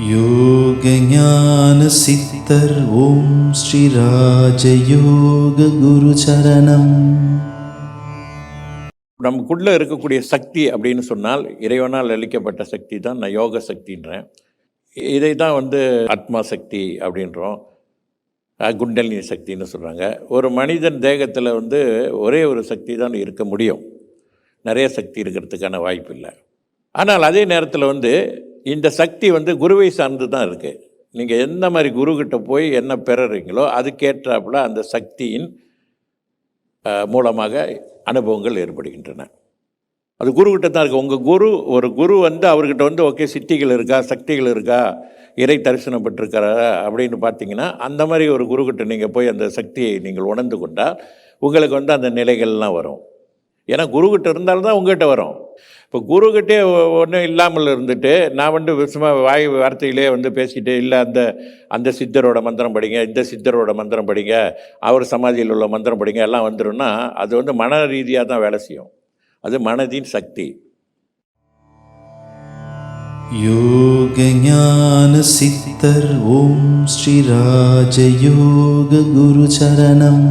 யோக ஞான சித்தர் ஓம் ஸ்ரீ ராஜயோக குரு சரணம். நமக்குள்ளே இருக்கக்கூடிய சக்தி அப்படின்னு சொன்னால் இறைவனால் அளிக்கப்பட்ட சக்தி தான் நான் யோக சக்தின்றேன். இதை தான் ஆத்மா சக்தி அப்படின்றோம், குண்டலினி சக்தின்னு சொல்கிறாங்க. ஒரு மனிதன் தேகத்தில் ஒரே ஒரு சக்தி தான் இருக்க முடியும், நிறைய சக்தி இருக்கிறதுக்கான வாய்ப்பு இல்லை. ஆனால் அதே நேரத்தில் இந்த சக்தி குருவை சார்ந்து தான் இருக்குது. நீங்கள் எந்த மாதிரி குருக்கிட்ட போய் என்ன பெறுறீங்களோ அதுக்கேற்றாப்புல அந்த சக்தியின் மூலமாக அனுபவங்கள் ஏற்படுகின்றன. அது குருக்கிட்ட தான் இருக்குது. உங்கள் ஒரு குரு அவர்கிட்ட ஓகே சித்திகள் இருக்கா, சக்திகள் இருக்கா, இறை தரிசனம் பெற்றிருக்காரா அப்படின்னு பார்த்தீங்கன்னா, அந்த மாதிரி ஒரு குருக்கிட்ட நீங்கள் போய் அந்த சக்தியை நீங்கள் உணர்ந்து கொண்டால் உங்களுக்கு அந்த நிலைகள்லாம் வரும். ஏன்னா குருக்கிட்ட இருந்தால்தான் உங்கள்கிட்ட வரும். இப்போ குருக்கிட்டே ஒன்றும் இல்லாமல் இருந்துட்டு நான் சும்மா வாய் வார்த்தையிலே பேசிக்கிட்டு இல்லை அந்த சித்தரோட மந்திரம் படிங்க, இந்த சித்தரோட மந்திரம் படிங்க, அவர் சமாதியில் உள்ள மந்திரம் படிங்க எல்லாம் வந்துடும்னா அது மன ரீதியாக தான் வேலை செய்யும். அது மனதின் சக்தி. யோக ஞான சித்தர் ஓம் ஸ்ரீ ராஜயோக குரு சரணம்.